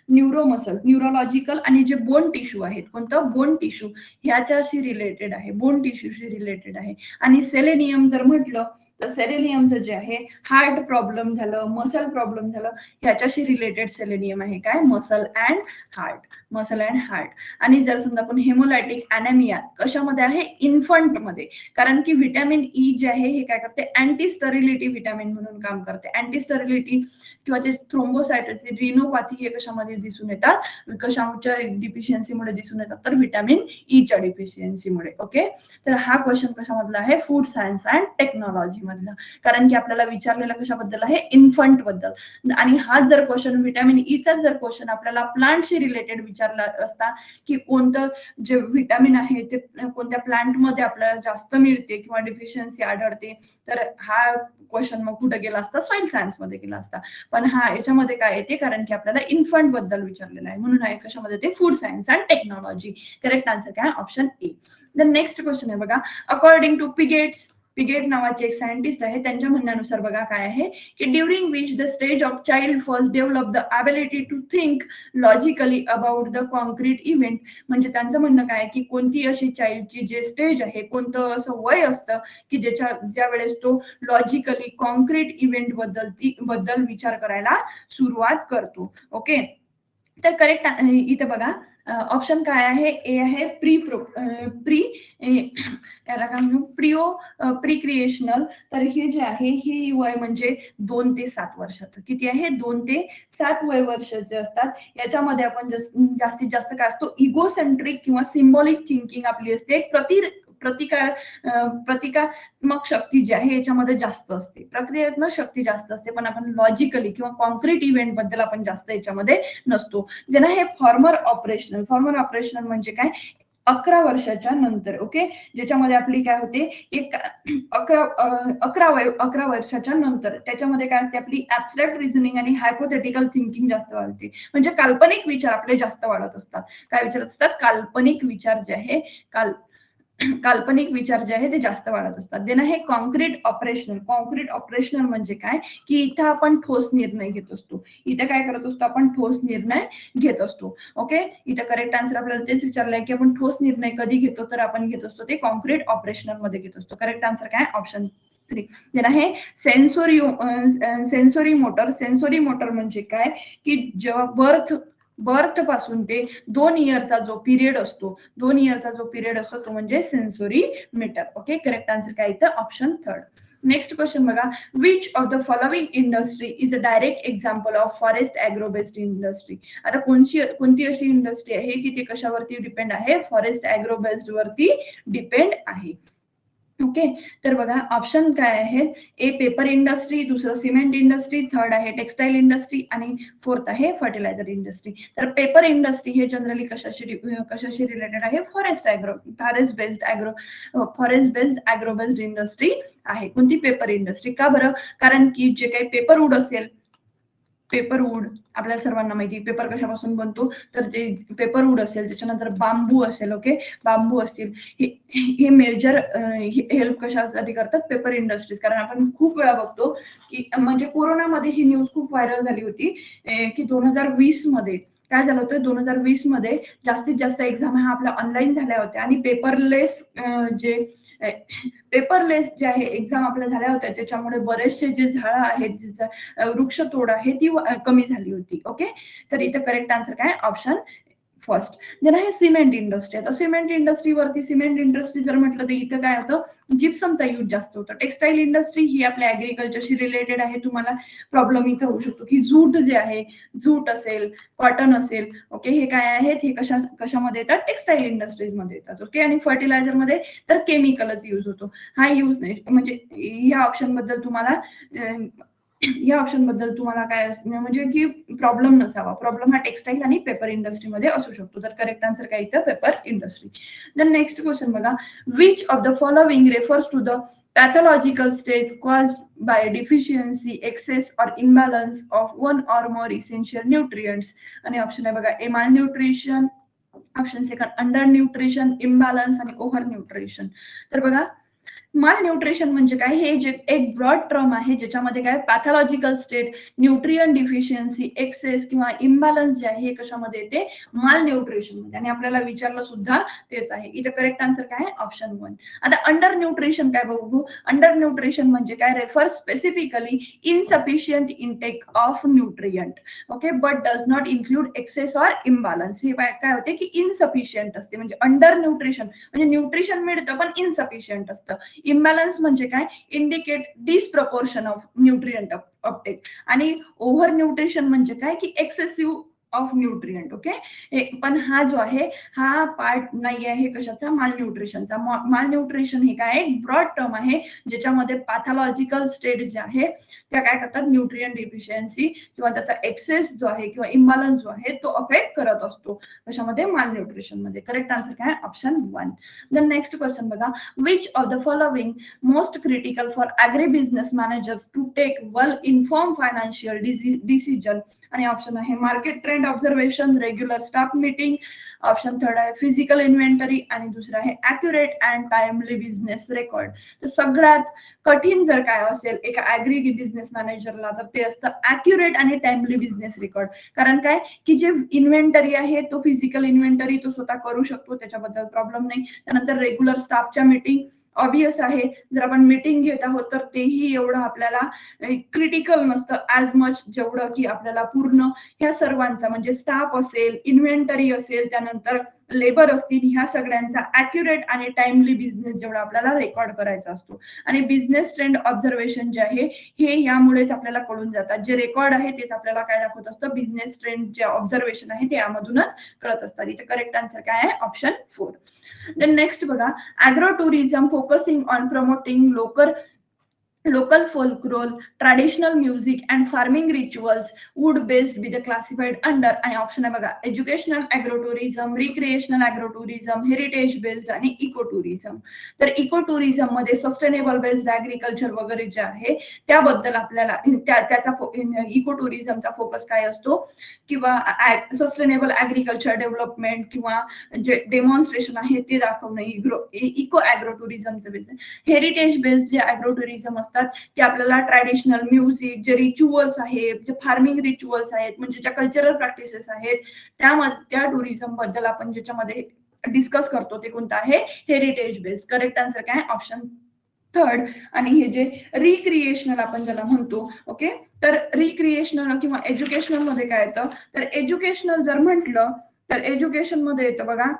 न्यूरो मसल, न्यूरोलॉजिकल आणि जे बोन टिश्यू आहेत, कोणतं बोन टिश्यू ह्याच्याशी रिलेटेड आहे, बोन टिश्यूशी रिलेटेड आहे. आणि सेलेनियम जर म्हटलं तर सेलेनियमचं जे आहे हार्ट प्रॉब्लेम झालं, मसल प्रॉब्लेम झालं, ह्याच्याशी रिलेटेड सेलेनियम आहे. काय? Muscle and heart, muscle and heart. आणि जर समजा आपण हेमोलायटिक अॅनेमिया कशामध्ये आहे? इन्फंट मध्ये, कारण की व्हिटॅमिन ई जे आहे हे काय करते? अँटी स्टरिलिटी व्हिटॅमिन म्हणून काम करते. अँटी स्टरिलिटी किंवा ते थ्रोम्बोसायटोसिस, रिनोपॅथी हे कशामध्ये दिसून येतात? कशाच्या डिफिशियन्सीमुळे दिसून येतात? तर व्हिटॅमिन ई च्या डिफिशियन्सीमुळे. ओके, तर हा क्वेश्चन कशामधला आहे? फूड सायन्स अँड टेक्नॉलॉजी मधला, कारण की आपल्याला विचारलेला कशाबद्दल आहे? इन्फंट बद्दल. आणि हाच जर क्वेश्चन व्हिटॅमिन ई चा जर क्वेश्चन आपल्याला प्लांटशी रिलेटेड विचारला असता की कोणतं जे व्हिटॅमिन आहे ते कोणत्या प्लांट मध्ये आपल्याला जास्त मिळते किंवा डिफिशियन्सी आढळते, तर हा क्वेश्चन मग कुठे गेला असता? सॉइल सायन्स मध्ये गेला असता. पण हा याच्यामध्ये काय येते? कारण की आपल्याला इन्फंट बद्दल विचारलेलं आहे, म्हणून आहे कशामध्ये ते? Food science and technology. Correct answer काय? Option A. The next question आहे बघा, अकॉर्डिंग टू पिगेट नावाचे एक सायंटिस्ट आहे, त्यांच्या म्हणण्यानुसार बघा काय आहे की during which the stage of child first develop the ability to think logically about the concrete event. म्हणजे त्यांचं म्हणणं काय की कोणती अशी चाइल्डची जे स्टेज आहे, कोणतं असं वय असतं की ज्या वेळेस तो लॉजिकली कॉन्क्रीट इव्हेंट बद्दल विचार करायला सुरुवात करतो. ओके, तर करेक्ट इथे बघा ऑप्शन काय आहे? ए आहे त्याला काय म्हणू? Pre creational. तर हे जे आहे ही वय म्हणजे 2 ते 7 वर्षाचं. किती आहे? 2 ते 7 वय वर्षाचे असतात. याच्यामध्ये आपण जास्तीत जास्त काय असतो? इगोसेंट्रिक किंवा सिम्बॉलिक थिंकिंग आपली असते. एक प्रतिकात्मक शक्ती जी आहे याच्यामध्ये जास्त असते, प्रक्रियात्मक शक्ती जास्त असते, पण आपण लॉजिकली किंवा कॉन्क्रीट इव्हेंट बद्दल आपण जास्त याच्यामध्ये नसतो. जे ना हे फॉर्मर ऑपरेशनल म्हणजे काय? 11 वर्षाच्या नंतर. ओके, ज्याच्यामध्ये आपली काय होते? एक 11 वर्षाच्या नंतर त्याच्यामध्ये काय असते? आपली ऍब्स्ट्रॅक्ट रिझनिंग आणि हायपोथेटिकल थिंकिंग जास्त वाढते. म्हणजे काल्पनिक विचार आपले जास्त वाढत असतात. काय विचारत असतात? काल्पनिक विचार जे आहे काल्पनिक विचार जे आहे ते जास्त वाढत असतात. देन आहे कॉन्क्रीट ऑपरेशनल म्हणजे काय? की इथं आपण ठोस निर्णय घेत असतो. इथे काय करत असतो? आपण ठोस निर्णय घेत असतो. ओके, इथे करेक्ट आन्सर आपल्याला तेच विचारलंय की आपण ठोस निर्णय कधी घेतो? तर आपण घेत असतो ते कॉन्क्रीट ऑपरेशनल मध्ये घेत असतो. करेक्ट आन्सर काय? ऑप्शन 3. देन आहे सेन्सोरी मोटर म्हणजे काय? की जेव्हा बर्थ पासून ते 2 इयरचा जो पिरियड असतो तो म्हणजे sensory metre. Okay, correct answer काय इथं? ऑप्शन 3. नेक्स्ट क्वेश्चन बघा, which of the following industry is a direct example of forest agro based industry. आता कोणती अशी इंडस्ट्री आहे की ती कशावरती डिपेंड आहे? फॉरेस्ट ॲग्रो बेस्ड वरती डिपेंड आहे. ओके, तर बघा ऑप्शन काय आहेत? ए पेपर इंडस्ट्री, दुसरं सिमेंट इंडस्ट्री, थर्ड आहे टेक्सटाईल इंडस्ट्री आणि फोर्थ आहे फर्टिलायझर इंडस्ट्री. तर पेपर इंडस्ट्री हे जनरली कशाशी रिलेटेड आहे? Forest based agro based industry आहे. कोणती? Paper industry. का बरं? कारण की जे काही पेपरवूड आपल्याला सर्वांना माहिती, पेपर कशापासून बनतो? तर ते पेपरवूड असेल, त्याच्यानंतर बांबू असेल. ओके, बांबू असतील, हे मेजर हेल्प कशासाठी करतात? Paper industries. कारण आपण खूप वेळा बघतो की म्हणजे कोरोनामध्ये ही न्यूज खूप व्हायरल झाली होती की 2020 मध्ये काय झालं होतं? 2020 मध्ये जास्तीत जास्त एक्झाम ह्या आपल्या ऑनलाईन झाल्या होत्या आणि पेपरलेस जे आहे एक्झाम आपल्या झाल्या होत्या, त्याच्यामुळे बरेचसे जे झाडं आहेत, वृक्षतोड आहे ती कमी झाली होती. ओके, तर इथे करेक्ट आन्सर काय? Option first. देन आहे सिमेंट इंडस्ट्री. आता सिमेंट इंडस्ट्री जर म्हटलं तर इथं काय होतं? जिप्समचा यूज जास्त होतो. टेक्सटाईल इंडस्ट्री ही आपल्या ऍग्रिकल्चरशी रिलेटेड आहे. तुम्हाला प्रॉब्लेम इथं होऊ शकतो की जूट असेल, कॉटन असेल. ओके, हे काय आहेत? हे कशामध्ये येतात? टेक्सटाईल इंडस्ट्रीज मध्ये येतात. ओके, आणि फर्टिलायझर मध्ये तर केमिकलच यूज होतो. हा यूज नाही, म्हणजे ह्या ऑप्शन बद्दल तुम्हाला या ऑप्शन बद्दल तुम्हाला काय म्हणजे की प्रॉब्लेम नसावा. प्रॉब्लेम हा टेक्सटाईल आणि पेपर इंडस्ट्रीमध्ये असू शकतो. तर करेक्ट आन्सर काय इथं paper industry. Then next question बघा. Which of the following refers to the pathological stage caused by deficiency, excess or imbalance of one or more essential nutrients? आणि ऑप्शन आहे बघा ए माल nutrition, option second under nutrition, imbalance आणि over nutrition. तर बघा माल nutrition म्हणजे काय, हे जे एक ब्रॉड टर्म आहे ज्याच्यामध्ये काय pathological state, nutrient deficiency, excess किंवा इम्बॅलन्स जे आहे हे कशामध्ये येते, माल न्यूट्रिशन मध्ये. आणि आपल्याला विचारलं सुद्धा तेच आहे. इथे करेक्ट आन्सर काय आहे, ऑप्शन 1. आता अंडर न्यूट्रिशन काय बघू. अंडर न्यूट्रिशन म्हणजे काय, refer specifically insufficient intake of nutrient, okay, but does not include excess or imbalance. हे काय होते की इनसफिशियंट असते, म्हणजे अंडर न्यूट्रिशन म्हणजे न्यूट्रिशन मिळतं पण इनसफिशियंट असतं. इम्बॅलन्स म्हणजे काय, indicate disproportion of nutrient Uptake. आणि ओव्हर न्यूट्रिशन म्हणजे काय की एक्सेसिव्ह ऑफ न्यूट्रिएंट, ओके. पण हा जो आहे हा पार्ट नाही आहे कशाचा, माल न्यूट्रिशनचा. माल न्यूट्रिशन हे काय ब्रॉड टर्म आहे ज्याच्यामध्ये पॅथॉलॉजिकल स्टेट जे आहे त्या काय करतात, न्यूट्रिएंट डिफिशियन्सी किंवा त्याचा एक्सेस जो आहे किंवा इम्बॅलन्स जो आहे तो अफेक्ट करत असतो कशामध्ये, माल न्यूट्रिशन मध्ये. करेक्ट आन्सर काय, ऑप्शन 1. द नेक्स्ट क्वेश्चन बघा. which of the following most critical for agribusiness managers to take well informed financial decision? आणि ऑप्शन आहे market trend observation, regular staff meeting, option third आहे physical inventory आणि दुसरा आहे accurate and timely business record. तर सगळ्यात कठीण जर काय असेल एका ऍग्री बिझनेस मॅनेजरला तर ते असतं अॅक्युरेट आणि टाइमली बिझनेस रेकॉर्ड. कारण काय की जे इन्व्हेंटरी आहे तो फिजिकल इन्व्हेंटरी तो स्वतः करू शकतो, त्याच्याबद्दल प्रॉब्लेम नाही. त्यानंतर रेग्युलर स्टाफच्या मीटिंग ऑब्वियस आहे, जर आपण मीटिंग घेत आहोत तर तेही एवढं आपल्याला क्रिटिकल नसतं ऍज मच जेवढं की आपल्याला पूर्ण ह्या सर्वांचा म्हणजे स्टाफ असेल, इन्व्हेंटरी असेल, त्यानंतर लेबर असतील, ह्या सगळ्यांचा अॅक्युरेट आणि टाइमली बिझनेस जेवढा आपल्याला रेकॉर्ड करायचा असतो. आणि बिझनेस ट्रेंड ऑब्झर्वेशन जे आहे हे यामुळेच आपल्याला कळून जातात. जे रेकॉर्ड आहे तेच आपल्याला काय दाखवत असतं, बिझनेस ट्रेंड जे ऑब्झर्वेशन आहे ते यामधूनच कळत असतात. इथे करेक्ट आन्सर काय आहे, ऑप्शन 4. देन नेक्स्ट बघा. Agro tourism focusing on promoting local folklore, traditional music and farming rituals would best be the classified under. आणि ऑप्शन आहे बघा एज्युकेशनल ॲग्रोटुरिझम, रिक्रिएशनल ॲग्रोटुरिझम, हेरिटेज बेस्ड आणि इको टुरिझम. तर इको टुरिझम मध्ये sustainable based agriculture वगैरे जे आहे त्याबद्दल आपल्याला त्याचा इको टुरिझमचा फोकस काय असतो, किंवा सस्टेनेबल ॲग्रिकल्चर डेव्हलपमेंट किंवा जे डेमॉन्स्ट्रेशन आहे ते दाखवणं इको ॲग्रो टुरिझमचं बिझनेस. हेरिटेज बेस्ड जे ॲग्रो टुरिझम असतात ते आपल्याला ट्रॅडिशनल म्युझिक, जे रिच्युअल्स आहेत, जे फार्मिंग रिच्युअल्स आहेत, म्हणजे ज्या कल्चरल प्रॅक्टिसेस आहेत त्या टुरिझम बद्दल आपण ज्याच्यामध्ये डिस्कस करतो ते कोणतं आहे, हेरिटेज बेस्ड. करेक्ट आन्सर काय, ऑप्शन 3. आणि हे जे रिक्रिएशनल आपण ज्याला म्हणतो, ओके, तर रिक्रिएशनल किंवा एज्युकेशनल मध्ये काय येतं, तर एज्युकेशनल जर म्हटलं तर एज्युकेशन मध्ये येतं बघा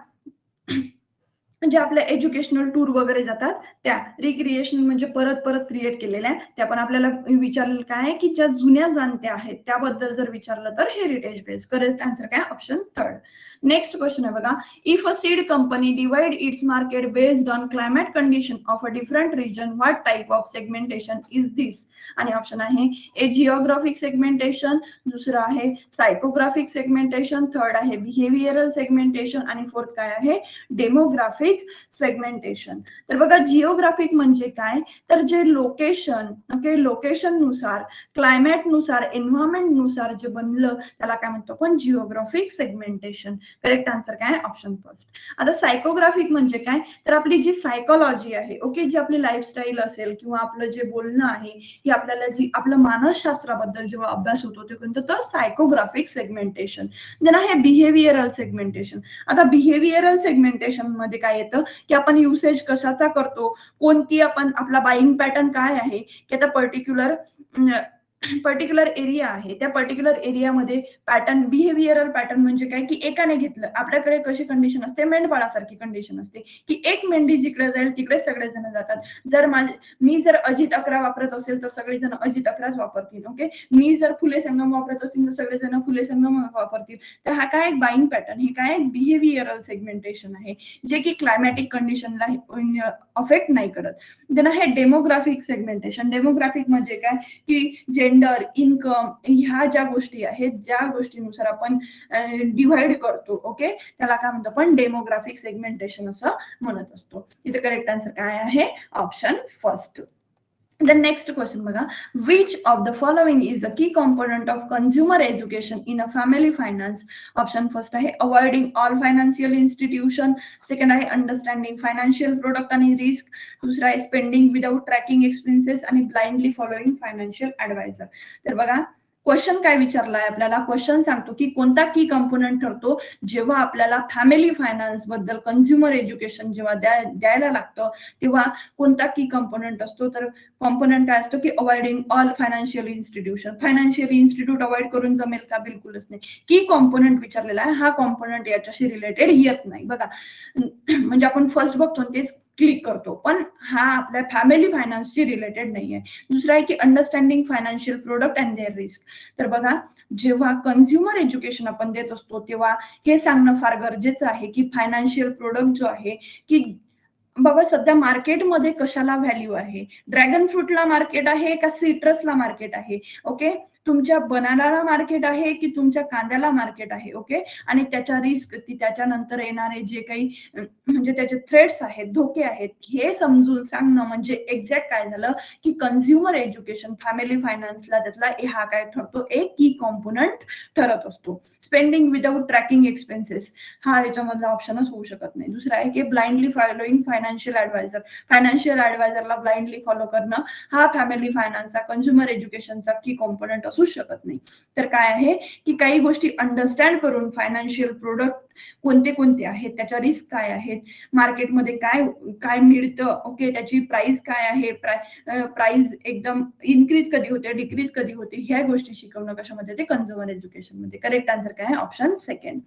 म्हणजे आपल्या एज्युकेशनल टूर वगैरे जातात त्या. रिक्रिएशनल म्हणजे परत परत क्रिएट केलेल्या त्या. पण आपल्याला विचारलं काय की ज्या जुन्या जाणत्या आहेत त्याबद्दल जर विचारलं तर हेरिटेज बेस्ड. करेक्ट आन्सर काय, ऑप्शन 3. नेक्स्ट क्वेश्चन आहे बघा. If a seed company divide its market based on climate condition of a different region, what type of segmentation is this? आणि ऑप्शन आहे ए जिओग्राफिक सेगमेंटेशन, दुसरं आहे psychographic segmentation, third आहे behavioural segmentation आणि fourth काय आहे, demographic segmentation. तर बघा जिओग्राफिक म्हणजे काय, तर जे लोकेशन, ओके, लोकेशन नुसार, क्लायमेट नुसार, एन्व्हायरमेंट नुसार जे बनलं त्याला काय म्हणतो आपण, जिओग्राफिक सेगमेंटेशन. करेक्ट आन्सर काय, ऑप्शन 1. आता सायकोग्राफिक म्हणजे काय, तर आपली जी सायकोलॉजी आहे, ओके, जी आपली लाईफस्टाईल असेल किंवा आपलं जे बोलणं आहे, ही आपल्याला जी आपलं मानसशास्त्राबद्दल जेव्हा अभ्यास होतो ते कोणतं, तर सायकोग्राफिक सेगमेंटेशन. देन आहे बिहेवियरल सेगमेंटेशन. आता बिहेवियरल सेगमेंटेशन मध्ये काय येतं की आपण युसेज कशाचा करतो, कोणती आपण आपला बाईंग पॅटर्न काय आहे, की आता पर्टिक्युलर एरिया आहे, त्या पर्टिक्युलर एरियामध्ये पॅटर्न, बिहेवियरल पॅटर्न म्हणजे काय की एकाने घेतलं, आपल्याकडे कशी कंडिशन असते, मेंढपाळासारखी कंडिशन असते की एक मेंढी जिकडे जाईल तिकडे सगळेजण जातात. जर मी जर अजित 11 वापरत असेल तर सगळेजण अजित 11च वापरतील, ओके. मी जर फुले संगम वापरत असतील तर सगळेजण फुले संगम वापरतील. तर हा काय बाईंग पॅटर्न, हे काय बिहेवियरल सेगमेंटेशन आहे, जे की क्लायमॅटिक कंडिशनला अफेक्ट नाही करत. देन आहे डेमोग्राफिक सेगमेंटेशन. डेमोग्राफिक म्हणजे काय की जेंडर, इन्कम ह्या ज्या गोष्टी आहेत, ज्या गोष्टीनुसार आपण डिव्हाइड करतो, ओके, त्याला काय म्हणतो आपण डेमोग्राफिक सेगमेंटेशन असं म्हणत असतो. इथे करेक्ट आन्सर काय आहे? Option first. The next question बघा, which of the following is a key component of consumer education in a family finance? Option first आहे avoiding all financial institution, second आहे understanding financial product आणि risk, दुसरा आहे spending without tracking expenses आणि blindly following financial advisor. तर बघा question काय विचारलाय आपल्याला, क्वेश्चन सांगतो की कोणता की कंपोनंट ठरतो जेव्हा आपल्याला फॅमिली फायनान्स बद्दल कन्झ्युमर एज्युकेशन जेव्हा द्यायला लागतं तेव्हा कोणता की कंपोनंट असतो. तर कॉम्पोनंट काय असतो की avoiding all financial institution. Financial institute avoid करून जमेल का? बिलकुलच नाही. की कॉम्पोनंट विचारलेला आहे, हा कॉम्पोनंट याच्याशी रिलेटेड येत नाही. बघा म्हणजे आपण फर्स्ट बघतो तेच क्लिक करतो, पण हा आपल्या फॅमिली फायनान्सशी रिलेटेड नाही आहे. दुसरा आहे की understanding financial product and their risk. तर बघा जेव्हा कन्झ्युमर एज्युकेशन आपण देत असतो तेव्हा हे सांगणं फार गरजेचं आहे की फायनान्शियल प्रोडक्ट जो आहे की बाबा सध्या मार्केटमध्ये कशाला व्हॅल्यू आहे, ड्रॅगन फ्रूटला मार्केट आहे का सिट्रसला मार्केट आहे, ओके, तुमच्या बनानाला मार्केट आहे की तुमच्या कांद्याला मार्केट आहे, ओके, आणि त्याच्या रिस्क त्याच्यानंतर येणारे जे काही म्हणजे त्याचे थ्रेट्स आहेत, धोके आहेत, हे समजून सांगणं म्हणजे एक्झॅक्ट काय झालं की कन्झ्युमर एज्युकेशन फॅमिली फायनान्सला त्यातला हा काय ठरतो, एक की कॉम्पोनंट ठरत असतो. स्पेंडिंग विदाउट ट्रॅकिंग एक्सपेन्सेस हा याच्यामधला ऑप्शनच होऊ शकत नाही. दुसरा आहे की blindly following financial adviser. Financial ऍडवायझरला ब्लाइंडली फॉलो करणं हा फॅमिली फायनान्सचा कन्झ्युमर एज्युकेशनचा की कॉम्पोनंट असू शकत नाही. तर काय आहे की काही गोष्टी अंडरस्टँड करून फायनान्शियल प्रोडक्ट कोणते कोणते आहेत, त्याच्या रिस्क काय आहेत, मार्केटमध्ये काय काय मिळतं, ओके, त्याची प्राइस काय आहे, प्राइस एकदम इन्क्रीज कधी होते, डिक्रीज कधी होते, ह्या गोष्टी शिकवणं कशामध्ये ते कन्झ्युमर एज्युकेशन मध्ये. करेक्ट आन्सर काय आहे? Option second.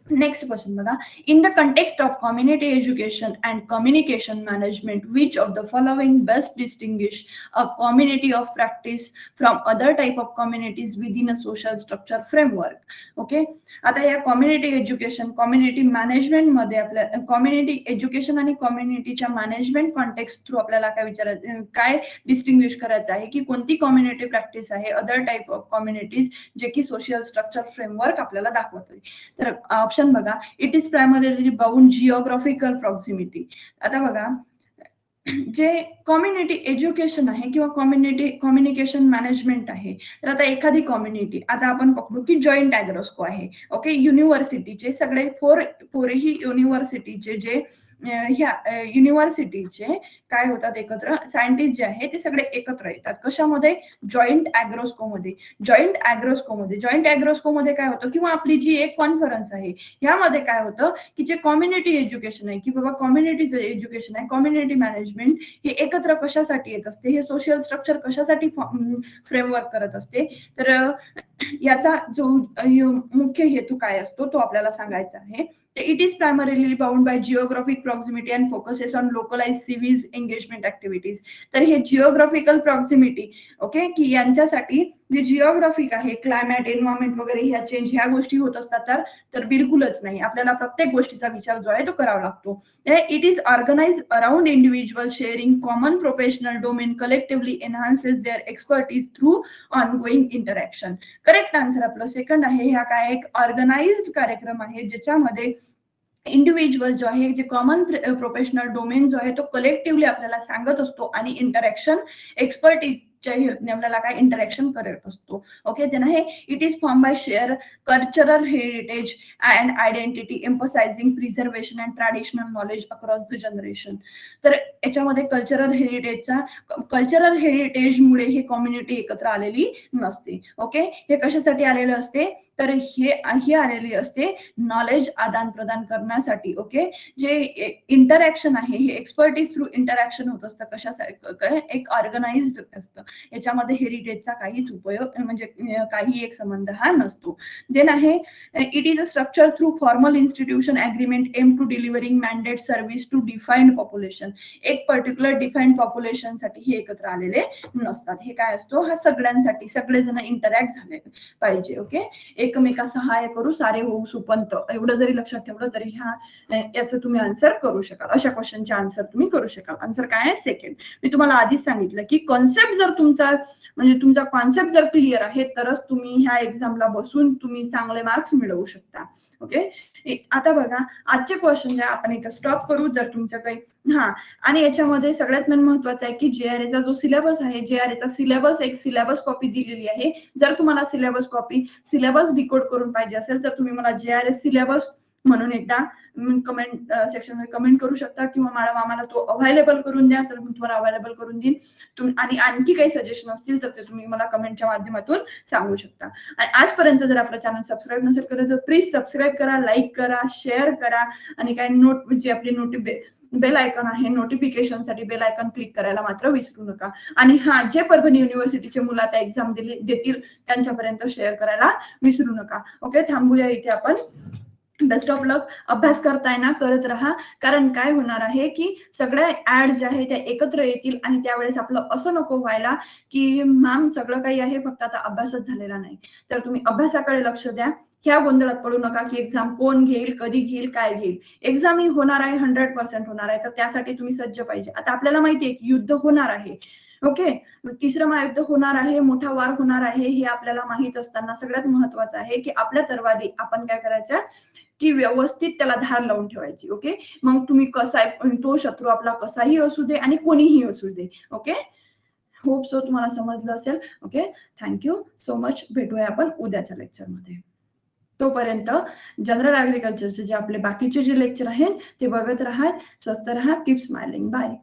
Next question बघा, in the context of community education and communication management, which of the following best distinguish a community of practice from other type of communities within a social structure framework? Okay, आता या community education community management मध्ये आपल्या community education आणि कम्युनिटीच्या management context through आपल्याला काय विचारायचं, काय distinguish करायचं आहे की कोणती कम्युनिटी प्रॅक्टिस आहे अदर टाइप ऑफ कम्युनिटीज जे की सोशल स्ट्रक्चर फ्रेमवर्क आपल्याला दाखवते. तर ऑप्शन बघा, it is primarily bound geographical proximity. आता बघा जे कम्युनिटी एज्युकेशन आहे किंवा कम्युनिटी कम्युनिकेशन मॅनेजमेंट आहे, तर आता एखादी कम्युनिटी आता आपण पकडू की जॉईंट ॲग्रोस्को आहे, ओके, युनिव्हर्सिटीचे सगळे फोरही युनिव्हर्सिटीचे जे ह्या युनिव्हर्सिटीचे काय होतात एकत्र, सायंटिस्ट जे आहे ते सगळे एकत्र येतात. कशामध्ये? जॉईंट ॲग्रोस्को मध्ये. जॉईंट ॲग्रोस्को मध्ये काय होतं किंवा आपली जी एक कॉन्फरन्स आहे यामध्ये काय होतं की जे कम्युनिटी एज्युकेशन आहे की बाबा कम्युनिटीचं एज्युकेशन आहे, कम्युनिटी मॅनेजमेंट हे एकत्र कशासाठी येत असते, हे सोशल स्ट्रक्चर कशासाठी फ्रेमवर्क करत असते, तर याचा जो मुख्य हेतू काय असतो तो आपल्याला सांगायचा आहे. It is primarily bound by geographic proximity and focuses on localize civic engagement activities. तर हे जिओग्राफिकल प्रॉक्सिमिटी, ओके, की यांच्यासाठी जे जिओग्राफिक आहे क्लायमॅट एन्व्हायरमेंट वगैरे ह्या चेंज ह्या गोष्टी होत असतात तर बिलकुलच नाही. आपल्याला प्रत्येक गोष्टीचा विचार जो आहे तो करावा लागतो. It is organize around individual sharing common professional domain collectively enhances their expertise through ongoing interaction. Correct answer आपलं सेकंड आहे. हा काय एक ऑर्गनाइज्ड कार्यक्रम आहे ज्याच्यामध्ये इंडिव्हिज्युअल जो आहे जे कॉमन प्रोफेशनल डोमेन जो आहे तो कलेक्टिव्हली आपल्याला सांगत असतो आणि इंटरॅक्शन एक्सपर्टीजच्या हेल्पने आपल्याला काय इंटरॅक्शन करत असतो. ओके, देन आहे it is form by share cultural heritage and identity emphasising preservation and traditional knowledge across the generation. तर याच्यामध्ये कल्चरल हेरिटेजमुळे हे कम्युनिटी एकत्र आलेली नसते. ओके, हे कशासाठी आलेलं असते तर हे आलेली असते नॉलेज आदान प्रदान करण्यासाठी. ओके, जे इंटरॅक्शन आहे हे एक्सपर्टीज थ्रू इंटरॅक्शन होत असतं, कशासाठी एक ऑर्गनाइज्ड असतं, याच्यामध्ये हेरिटेजचा काहीच उपयोग म्हणजे काही एक संबंध हा नसतो. देन आहे it is a structure through formal institution agreement aim to delivering mandate service to defined population. एक पर्टिक्युलर डिफाईन्ड पॉप्युलेशन साठी हे एकत्र आलेले नसतात. हे काय असतो, हा सगळ्यांसाठी सगळेजण इंटरॅक्ट झाले पाहिजे. ओके, एकमेका सहाय्य करू सारे होऊ सुपंत, एवढं जरी लक्षात ठेवलं तरी याचं तुम्ही आन्सर करू शकाल. अशा क्वेश्चनचे आन्सर तुम्ही करू शकाल. आन्सर काय आहे? सेकंड. मी तुम्हाला आधीच सांगितलं की कॉन्सेप्ट जर तुमचा कॉन्सेप्ट जर क्लिअर आहे तरच तुम्ही ह्या एक्झामला बसून तुम्ही चांगले मार्क्स मिळवू शकता. ओके. आता बघा आजचे क्वेश्चन जे आपण इथं स्टॉप करू. जर तुमचं काही आणि याच्यामध्ये सगळ्यात महत्वाचं आहे की JRA चा जो सिलेबस आहे, JRA चा सिलेबस एक सिलेबस कॉपी दिलेली आहे. जर तुम्हाला सिलेबस डिकोड करून पाहिजे असेल तर तुम्ही मला JRA सिलेबस म्हणून एकदा कमेंट सेक्शन मध्ये कमेंट करू शकता किंवा मॅडम आम्हाला तो अवेलेबल करून द्या, तर मी तुम्हाला अवेलेबल करून देईन. आणि आणखी काही सजेशन असतील तर ते तुम्ही मला कमेंटच्या माध्यमातून सांगू शकता. आणि आजपर्यंत जर आपलं चॅनल सबस्क्राईब नसेल केलं तर प्लीज सबस्क्राईब करा, लाईक करा, शेअर करा आणि काय जी आपली बेल आयकॉन आहे नोटिफिकेशनसाठी बेल आयकॉन क्लिक करायला मात्र विसरू नका. आणि जे परभणी युनिव्हर्सिटीचे मुलं आता एक्झाम देतील त्यांच्यापर्यंत शेअर करायला विसरू नका. ओके, थांबूया इथे आपण. बेस्ट ऑफ लक. अभ्यास करताय ना, करत राहा. कारण काय होणार आहे की सगळ्या ऍड ज्या आहेत त्या एकत्र येतील आणि त्यावेळेस आपलं असं नको व्हायला की मॅम सगळं काही आहे फक्त आता अभ्यासच झालेला नाही. तर तुम्ही अभ्यासाकडे लक्ष द्या. ह्या गोंधळात पडू नका की एक्झाम कोण घेईल, कधी घेईल, काय घेईल. एक्झाम ही होणार आहे, 100% होणार आहे. तर त्यासाठी तुम्ही सज्ज पाहिजे. आता आपल्याला माहितीये की युद्ध होणार आहे. ओके, तिसरं महायुद्ध होणार आहे, मोठा वार होणार आहे, हे आपल्याला माहित असताना सगळ्यात महत्वाचं आहे की आपल्या तरवादी आपण काय करायच्या की व्यवस्थित त्याला धार लावून ठेवायची. ओके, मग तुम्ही तो शत्रू आपला कसाही असू दे आणि कोणीही असू दे. ओके, होप सो तुम्हाला समजलं असेल. Okay, thank you so much. भेटूया आपण उद्याच्या लेक्चरमध्ये. तोपर्यंत जनरल ऍग्रिकल्चरचे जे आपले बाकीचे जे लेक्चर आहेत ते बघत राहा. स्वस्त राहा. Keep smiling. बाय.